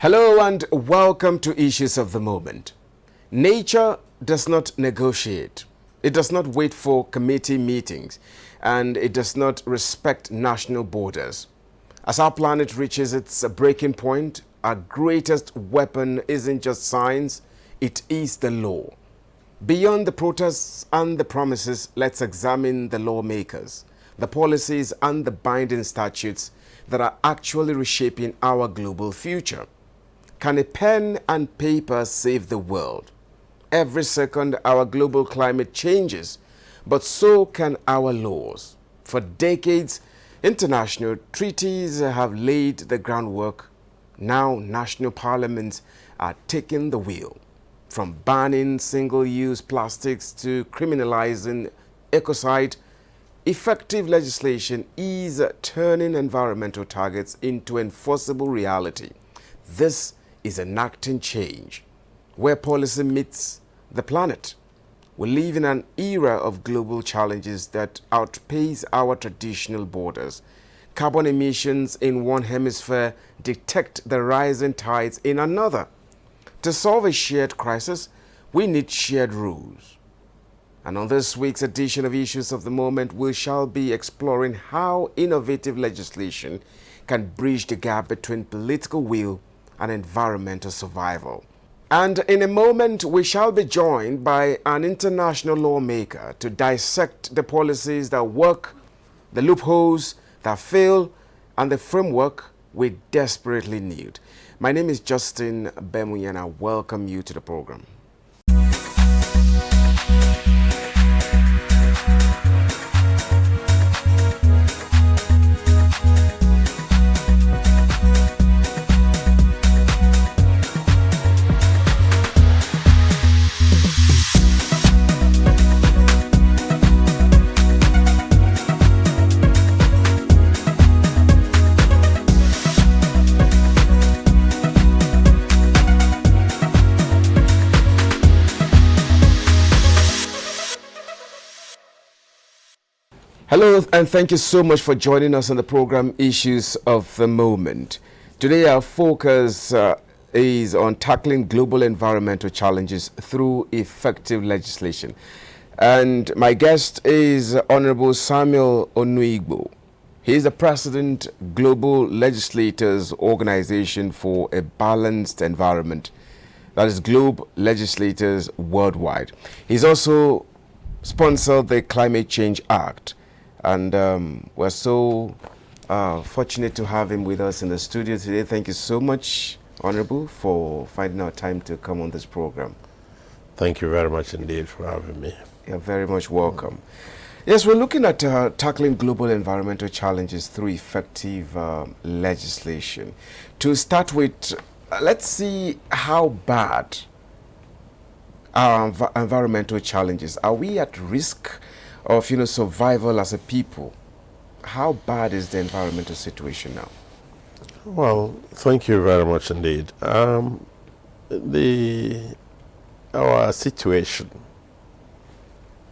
Hello and welcome to Issues of the Moment. Nature does not negotiate. It does not wait for committee meetings, and it does not respect national borders. As our planet reaches its breaking point, our greatest weapon isn't just science, it is the law. Beyond the protests and the promises, let's examine the lawmakers, the policies and the binding statutes that are actually reshaping our global future. Can a pen and paper save the world? Every second, our global climate changes, but so can our laws. For decades, international treaties have laid the groundwork. Now, national parliaments are taking the wheel. From banning single-use plastics to criminalizing ecocide, effective legislation is turning environmental targets into enforceable reality. This is enacting change, where policy meets the planet. We live in an era of global challenges that outpace our traditional borders. Carbon emissions in one hemisphere detect the rising tides in another. To solve a shared crisis, we need shared rules. And on this week's edition of Issues of the Moment, we shall be exploring how innovative legislation can bridge the gap between political will and environmental survival. And in a moment, we shall be joined by an international lawmaker to dissect the policies that work, the loopholes that fail, and the framework we desperately need. My name is Justin Bemuyi, and I welcome you to the program. Hello, and thank you so much for joining us on the program Issues of the Moment. Today our focus is on tackling global environmental challenges through effective legislation. And my guest is Honorable Samuel Onuigbo. He is the President, Global Legislators Organization for a Balanced Environment. That is Globe Legislators Worldwide. He's also sponsored the Climate Change Act. And we're so fortunate to have him with us in the studio today. Thank you so much, Honorable, for finding out time to come on this program. Thank you very much indeed for having me. You're very much welcome. Yes, we're looking at tackling global environmental challenges through effective legislation. To start with, let's see how bad our environmental challenges. Are we at risk of survival as a people? How bad is the environmental situation now? Well, thank you very much indeed. Our situation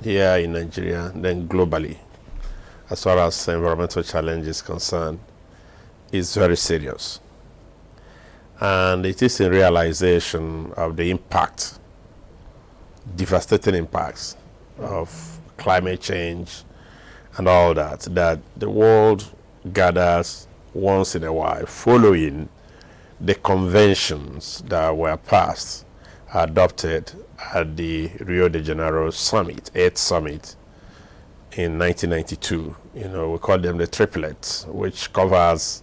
here in Nigeria, then globally, as far as environmental challenge is concerned, is very serious. And it is in realization of the impact, devastating impacts of climate change and all that the world gathers once in a while following the conventions that were passed, adopted at the Rio de Janeiro summit, 8th summit in 1992. We call them the triplets, which covers,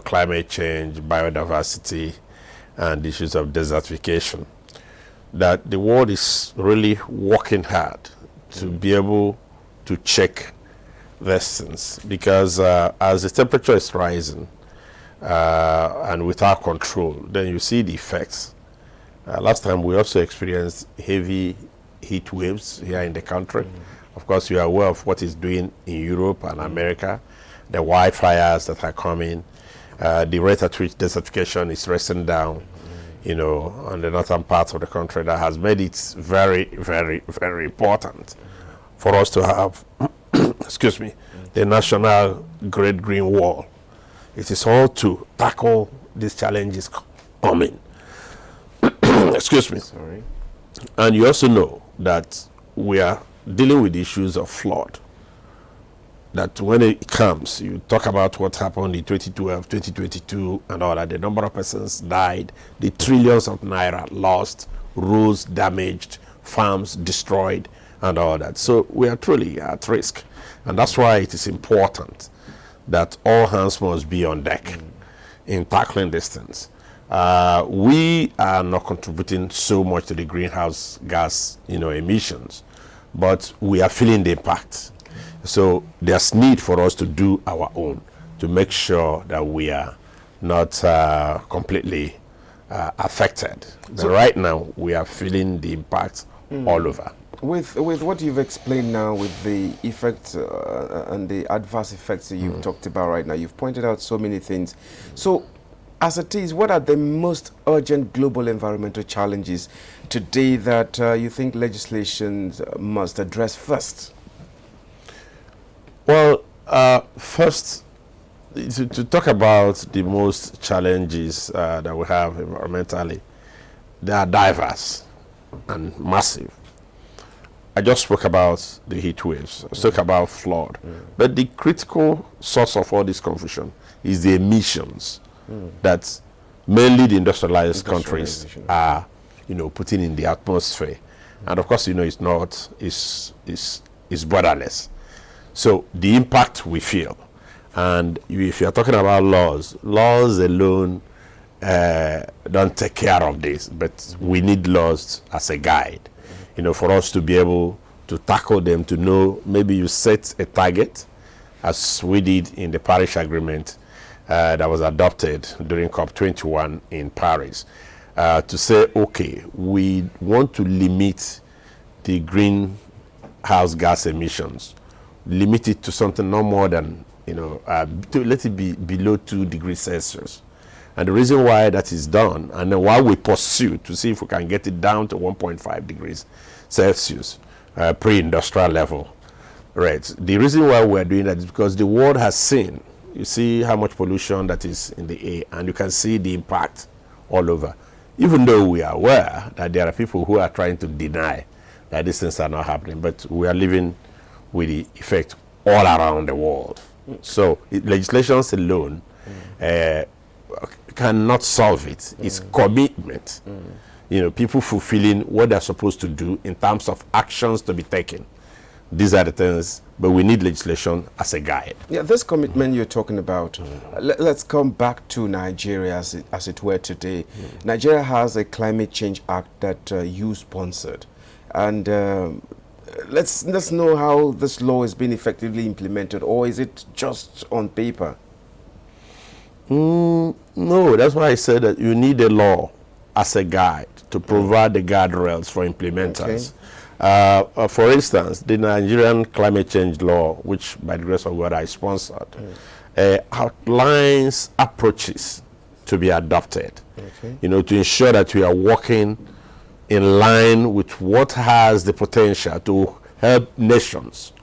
climate change, biodiversity, and issues of desertification. That the world is really working hard to be able to check these things, because as the temperature is rising and without control, then you see the effects. Last time we also experienced heavy heat waves here in the country. Of course, you are aware of what it's doing in Europe and America, the wildfires that are coming, the rate at which desertification is racing down, on the northern parts of the country. That has made it very, very, very important for us to have, the National Great Green Wall. It is all to tackle these challenges coming. Excuse me. Sorry. And you also know that we are dealing with issues of flood. That when it comes, you talk about what happened in 2012, 2022, and all that. The number of persons died, the trillions of naira lost, roads damaged, farms destroyed, and all that. So we are truly at risk. And that's why it is important that all hands must be on deck in tackling these things. We are not contributing so much to the greenhouse gas, emissions, but we are feeling the impact. So there's need for us to do our own to make sure that we are not completely affected. So right now, we are feeling the impact all over. With what you've explained now, with the effects and the adverse effects that you've talked about right now, you've pointed out so many things. So, as it is, what are the most urgent global environmental challenges today that you think legislation must address first? Well, first, to talk about the most challenges that we have environmentally, they are diverse and massive. I just spoke about the heat waves, I spoke about flood, but the critical source of all this confusion is the emissions that mainly the industrialized countries are, putting in the atmosphere, and of course, it's borderless. So the impact we feel, and if you're talking about laws alone don't take care of this, but we need laws as a guide, for us to be able to tackle them, to know maybe you set a target, as we did in the Paris Agreement that was adopted during COP21 in Paris, to say, okay, we want to limit the greenhouse gas emissions, limit it to something no more than, to let it be below 2 degrees Celsius. And the reason why that is done, and then why we pursue to see if we can get it down to 1.5 degrees Celsius, pre-industrial level, right? The reason why we're doing that is because the world has seen, you see how much pollution that is in the air, and you can see the impact all over. Even though we are aware that there are people who are trying to deny that these things are not happening, but we are living with the effect all around the world. So legislations alone cannot solve it. It's commitment. People fulfilling what they're supposed to do in terms of actions to be taken. These are the things, but we need legislation as a guide. Yeah, this commitment you're talking about, let's come back to Nigeria as it were today. Nigeria has a climate change act that you sponsored. And let's know how this law is being effectively implemented, or is it just on paper? No, that's why I said that you need a law as a guide to provide the guardrails for implementers. Okay. For instance, the Nigerian climate change law, which by the grace of God I sponsored, outlines approaches to be adopted, to ensure that we are working in line with what has the potential to help nations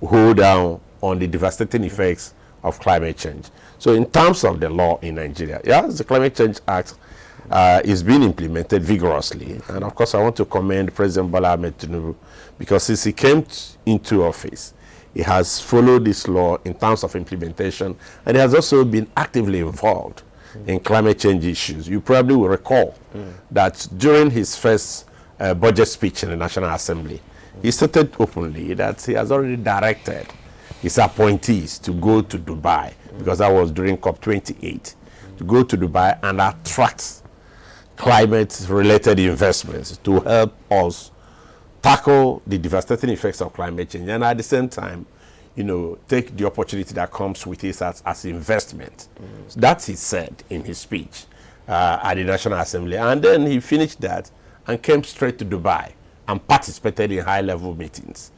hold down on the devastating effects of climate change. So in terms of the law in Nigeria, the Climate Change Act is being implemented vigorously. And of course, I want to commend President Bola Ahmed Tinubu, because since he came into office, he has followed this law in terms of implementation, and he has also been actively involved in climate change issues. You probably will recall that during his first budget speech in the National Assembly, he stated openly that he has already directed his appointees to go to Dubai, because that was during COP28, to go to Dubai and attract climate-related investments to help us tackle the devastating effects of climate change, and at the same time, take the opportunity that comes with it as investment. So that he said in his speech at the National Assembly. And then he finished that and came straight to Dubai and participated in high-level meetings.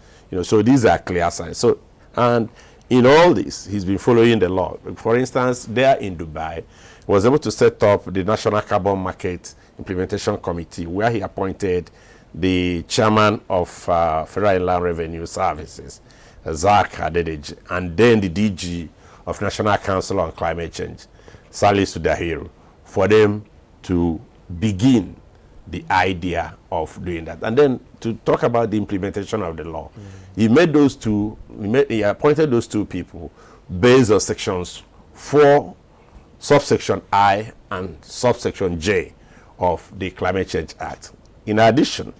So these are clear signs. So, and in all this, he's been following the law. For instance, there in Dubai, he was able to set up the National Carbon Market Implementation Committee, where he appointed the chairman of Federal Inland Revenue Services, Zach Adedeji, and then the DG of National Council on Climate Change, Salisu Dahiru, for them to begin the idea of doing that. And then to talk about the implementation of the law, he appointed those two people based on sections 4, subsection I, and subsection J of the Climate Change Act. In addition,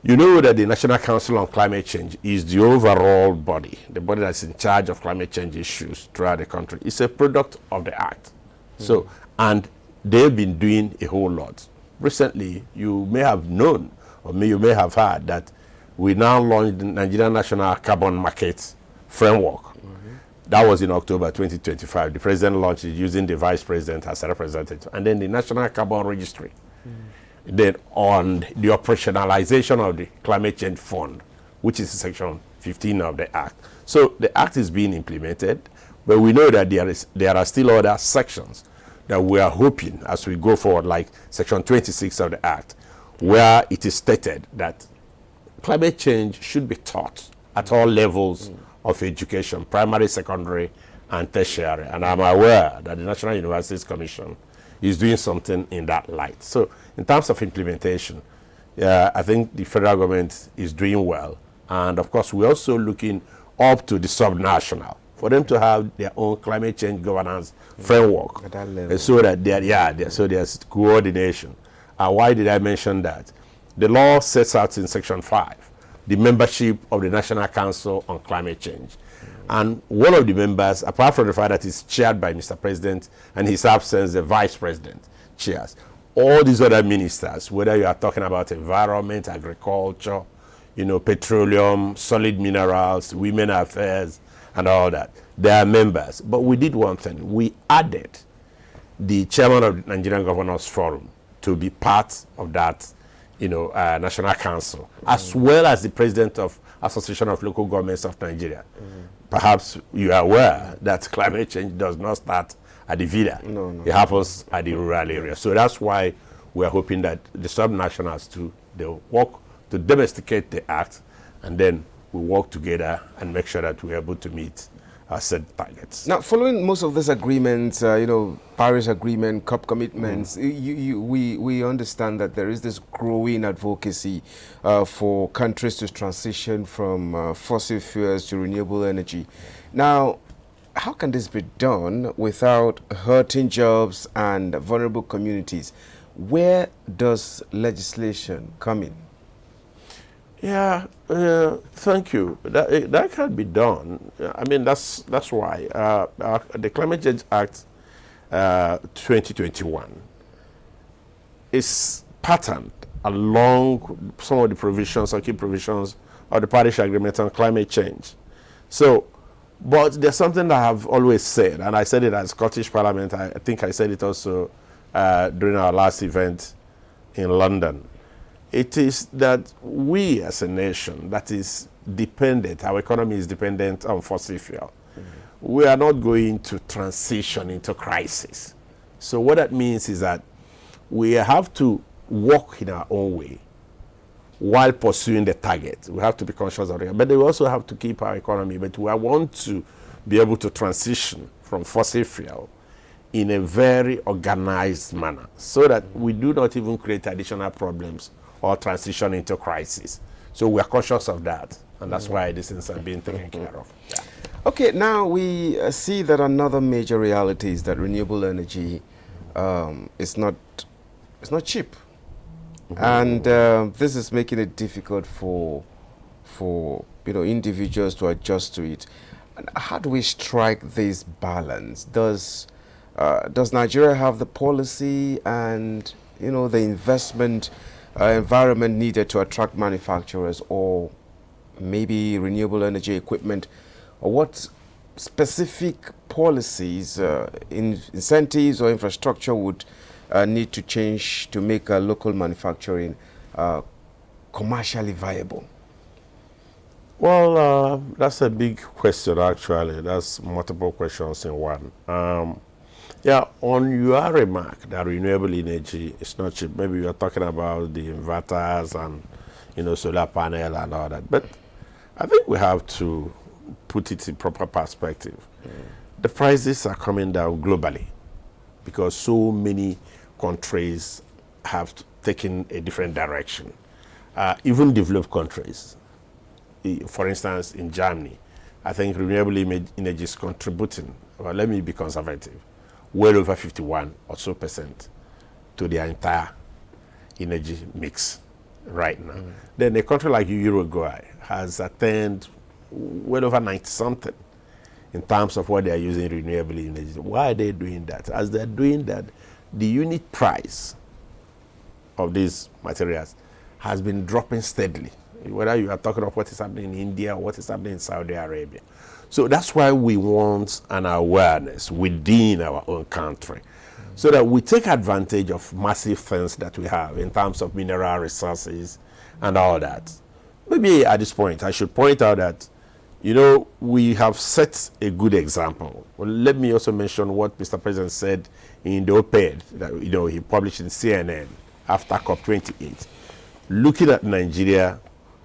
you know that the National Council on Climate Change is the overall body, the body that's in charge of climate change issues throughout the country. It's a product of the Act. So, and they've been doing a whole lot. Recently, you may have known, or you may have heard, that we now launched the Nigerian National Carbon Market Framework. That was in October 2025. The president launched it using the vice president as a representative. And then the National Carbon Registry. Then on the operationalization of the Climate Change Fund, which is section 15 of the Act. So the Act is being implemented, but we know that there are still other sections that we are hoping as we go forward, like section 26 of the Act, where it is stated that climate change should be taught at all levels of education, primary, secondary, and tertiary. And I'm aware that the National Universities Commission is doing something in that light. So in terms of implementation, I think the federal government is doing well. And of course, we're also looking up to the subnational for them to have their own climate change governance framework. At that level. So that there's coordination. And why did I mention that? The law sets out in section 5 the membership of the National Council on Climate Change. And one of the members, apart from the fact that it's chaired by Mr. President, and his absence, the Vice President chairs, all these other ministers, whether you are talking about environment, agriculture, petroleum, solid minerals, women affairs, and all that, they are members. But we did one thing. We added the chairman of the Nigerian Governors Forum to be part of that National Council, as well as the president of Association of Local Governments of Nigeria. Perhaps you are aware that climate change does not start at the villa. No. It happens at the rural area. So that's why we are hoping that the subnationals they'll work to domesticate the Act, and then we work together and make sure that we're able to meet our set targets. Now, following most of these agreements, Paris Agreement, COP commitments, we understand that there is this growing advocacy for countries to transition from fossil fuels to renewable energy. Now, how can this be done without hurting jobs and vulnerable communities? Where does legislation come in? Yeah, thank you. That can be done. I mean, that's why the Climate Change Act 2021 is patterned along some of the provisions or key provisions of the Paris Agreement on climate change. So, but there's something that I've always said, and I said it at Scottish Parliament. I think I said it also during our last event in London. It is that we as a nation that is dependent, our economy is dependent on fossil fuel. We are not going to transition into crisis. So what that means is that we have to walk in our own way while pursuing the target. We have to be conscious of it. But we also have to keep our economy. But we want to be able to transition from fossil fuel in a very organized manner so that we do not even create additional problems or transition into crisis. So we are conscious of that, and that's why these things are being taken care of. Yeah. Okay, now we see that another major reality is that renewable energy is not cheap, and this is making it difficult for individuals to adjust to it. And how do we strike this balance? Does Nigeria have the policy and the investment environment needed to attract manufacturers, or maybe renewable energy equipment, or what specific policies, incentives or infrastructure would need to change to make local manufacturing commercially viable? Well, that's a big question, actually. That's multiple questions in one. Yeah, on your remark that renewable energy is not cheap, maybe you're talking about the inverters and, solar panel and all that. But I think we have to put it in proper perspective. The prices are coming down globally because so many countries have taken a different direction. Even developed countries, for instance, in Germany, I think renewable energy is contributing, well, let me be conservative, well over 51 or so percent to their entire energy mix right now. Then a country like Uruguay has attained well over 90 something in terms of what they are using renewable energy. Why are they doing that? As they're doing that, the unit price of these materials has been dropping steadily, whether you are talking of what is happening in India or what is happening in Saudi Arabia. So that's why we want an awareness within our own country, so that we take advantage of massive things that we have in terms of mineral resources and all that. Maybe at this point, I should point out that, you know, we have set a good example. Well, let me also mention what Mr. President said in the op-ed that, you know, he published in CNN after COP28, looking at Nigeria,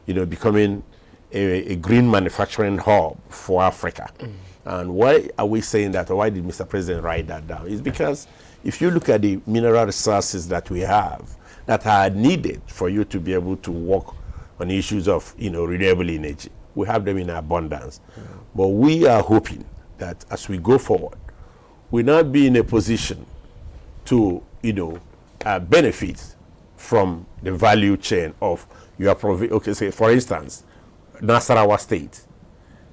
you know, becoming a green manufacturing hub for Africa. And why are we saying that, or why did Mr. President write that down? It's because if you look at the mineral resources that we have that are needed for you to be able to work on issues of, you know, renewable energy, we have them in abundance. But we are hoping that as we go forward, we not be in a position to, you know, benefit from the value chain of your okay, say for instance, Nasarawa State,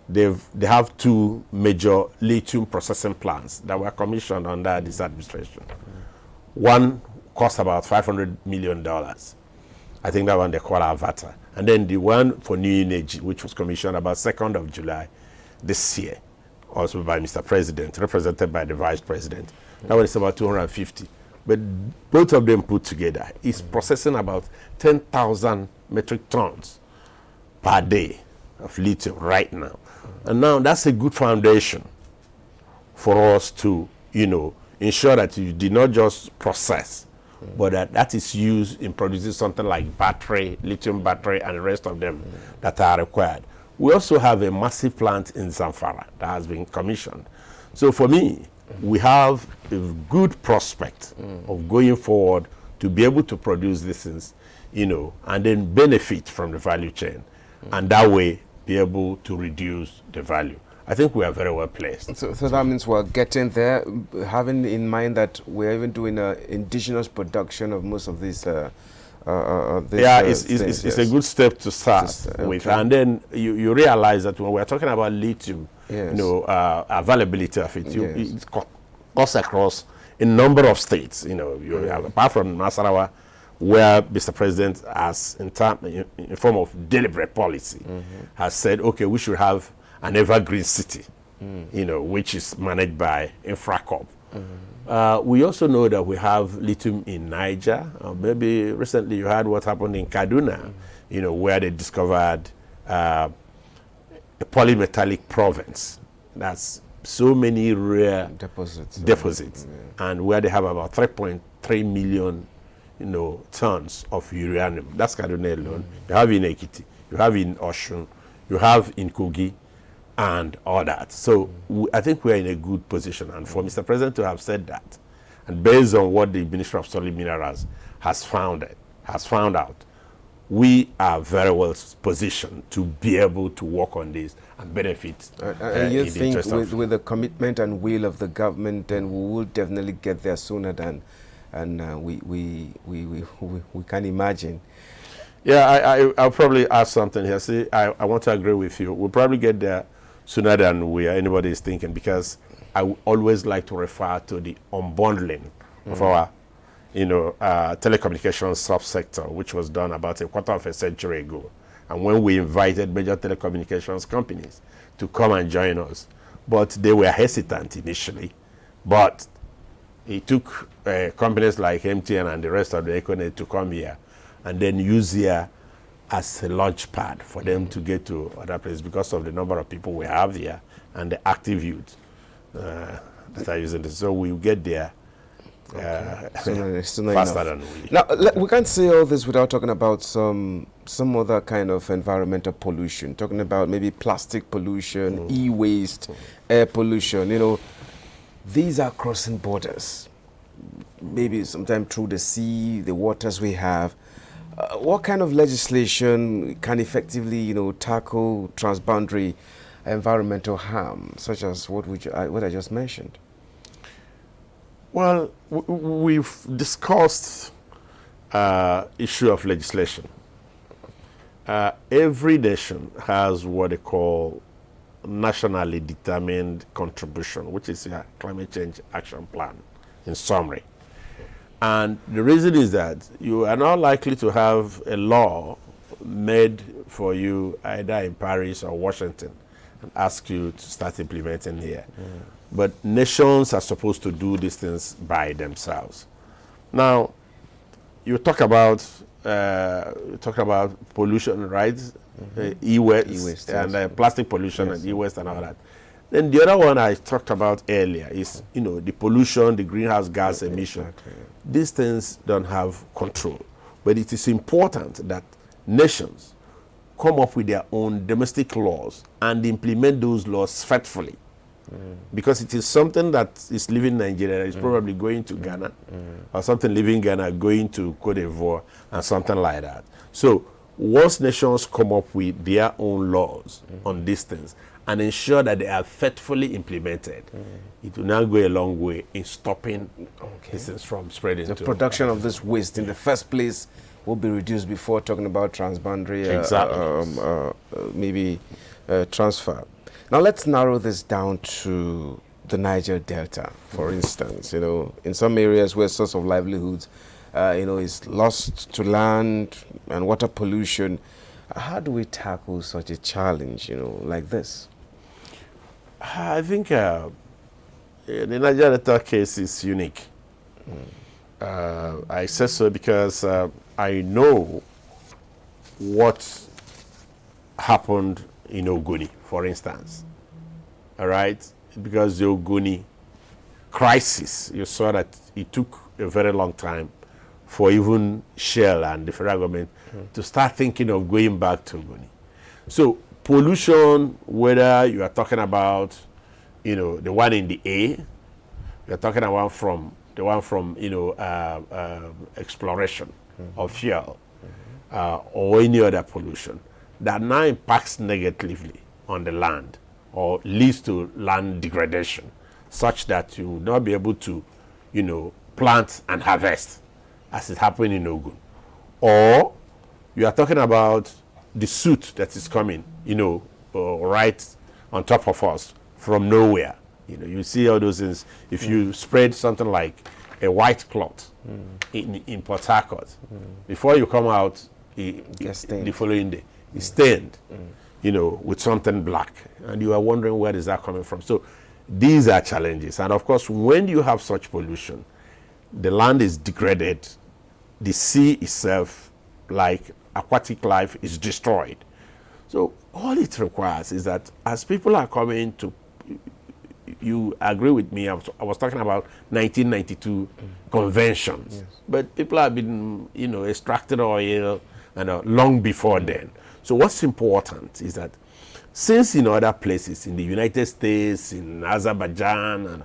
they have two major lithium processing plants that were commissioned under this administration. One cost about $500 million. I think that one they call Avata. And then the one for new energy, which was commissioned about 2nd of July this year, also by Mr. President, represented by the Vice President. That one is about 250. But both of them put together is processing about 10,000 metric tons per day of lithium right now. And now that's a good foundation for us to, you know, ensure that you did not just process, but that is used in producing something like battery, lithium battery, and the rest of them that are required. We also have a massive plant in Zamfara that has been commissioned. So for me, we have a good prospect of going forward to be able to produce these things, you know, and then benefit from the value chain, and that way be able to reduce the value. I think we are very well placed. So that means we're getting there, having in mind that we're even doing indigenous production of most of these. It's a good step to start with, and then you realize that when we're talking about lithium, you know, availability of it, it cuts across a number of states. You know, you have, apart from Nasarawa, where Mr. President has, in form of deliberate policy, has said, okay, we should have an evergreen city, you know, which is managed by Infracorp. We also know that we have lithium in Niger. Maybe recently you heard what happened in Kaduna, you know, where they discovered a polymetallic province. That's so many rare deposits, and where they have about 3.3 million, you know, tons of uranium. That's Kaduna alone. You have in Ekiti, you have in Osun, you have in Kogi, and all that. So I think we are in a good position. And for Mr. President to have said that, and based on what the Ministry of Solid Minerals has found out, we are very well positioned to be able to work on this and benefit. You think with the commitment and will of the government, then we will definitely get there sooner than we can imagine. Yeah, I'll probably add something here. See, I want to agree with you. We'll probably get there sooner than anybody is thinking, because I always like to refer to the unbundling of our, you know, telecommunications subsector, which was done about a quarter of a century ago. And when we invited major telecommunications companies to come and join us, but they were hesitant initially. But it took companies like MTN and the rest of the Econet to come here and then use here as a launch pad for them to get to other places, because of the number of people we have here and the active youth that are using this. So we'll get there faster than we. Now, we can't say all this without talking about some other kind of environmental pollution, talking about maybe plastic pollution, e-waste, air pollution. You know, these are crossing borders. maybe sometime through the sea, the waters we have. What kind of legislation can effectively, tackle transboundary environmental harm, such as what I just mentioned? Well, we've discussed issue of legislation. Every nation has what they call nationally determined contribution, which is a climate change action plan, in summary. And the reason is that you are not likely to have a law made for you either in Paris or Washington and ask you to start implementing here. But nations are supposed to do these things by themselves. Now, you talk about pollution, right? E-waste and plastic pollution and e-waste and all that. Then the other one I talked about earlier is, the pollution, the greenhouse gas emission. Exactly. These things don't have control. But it is important that nations come up with their own domestic laws and implement those laws faithfully. Because it is something that is leaving Nigeria, is probably going to Ghana, or something leaving Ghana going to Cote d'Ivoire, and something like that. So once nations come up with their own laws on these things and ensure that they are faithfully implemented, it will now go a long way in stopping these things from spreading. The production of this waste in the first place will be reduced before talking about transboundary transfer. Now let's narrow this down to the Niger Delta, for instance. In some areas where source of livelihoods, is lost to land and water pollution. How do we tackle such a challenge, like this? I think the Niger Delta case is unique. I say so because I know what happened in Ogoni, for instance. All right? Because the Ogoni crisis, you saw that it took a very long time for even Shell and the federal government to start thinking of going back to Ogoni. So pollution, whether you are talking about, the one in the A, you're talking about the one from exploration of fuel, or any other pollution, that now impacts negatively on the land or leads to land degradation, such that you will not be able to, plant and harvest as it happened in Ogun. Or you are talking about the soot that is coming, right on top of us from nowhere. You see all those things. If you spread something like a white cloth in Port Harcourt, before you come out the following day, it's stained, with something black. And you are wondering, where is that coming from? So these are challenges. And of course, when you have such pollution, the land is degraded, the sea itself, like aquatic life, is destroyed. So all it requires is that as people are coming to, you agree with me, I was talking about 1992 conventions. Yes. But people have been, extracting oil and long before then. So what's important is that since in other places, in the United States, in Azerbaijan, and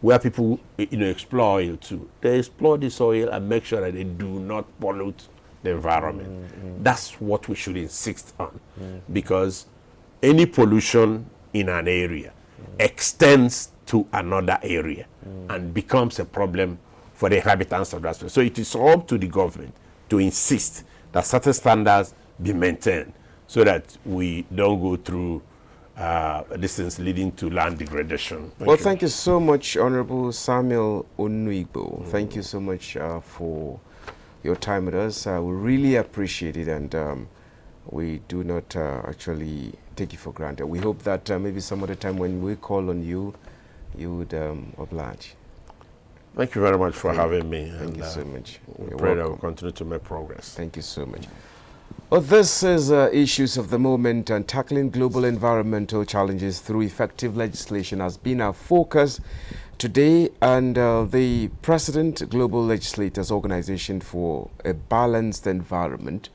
where people explore oil too, they explore this oil and make sure that they do not pollute the environment. That's what we should insist on, because any pollution in an area extends to another area and becomes a problem for the inhabitants of that place. So it is up to the government to insist that certain standards be maintained so that we don't go through these things leading to land degradation. Thank you so much, Honorable Samuel Onuigbo. Thank you so much for your time with us. We really appreciate it, and we do not actually take it for granted. We hope that maybe some other time when we call on you, you would oblige. Thank you very much for having me. Thank you so much. We pray that we'll continue to make progress. Thank you so much. Well, this is Issues of the Moment, and tackling global environmental challenges through effective legislation has been our focus today. And the President Global Legislators Organization for a Balanced Environment,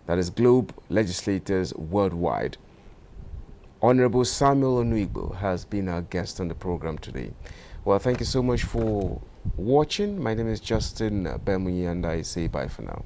that is Globe Legislators Worldwide, Honorable Samuel Onuigbo has been our guest on the program today. Well, thank you so much for watching. My name is Justin Bemuyi, and I say bye for now.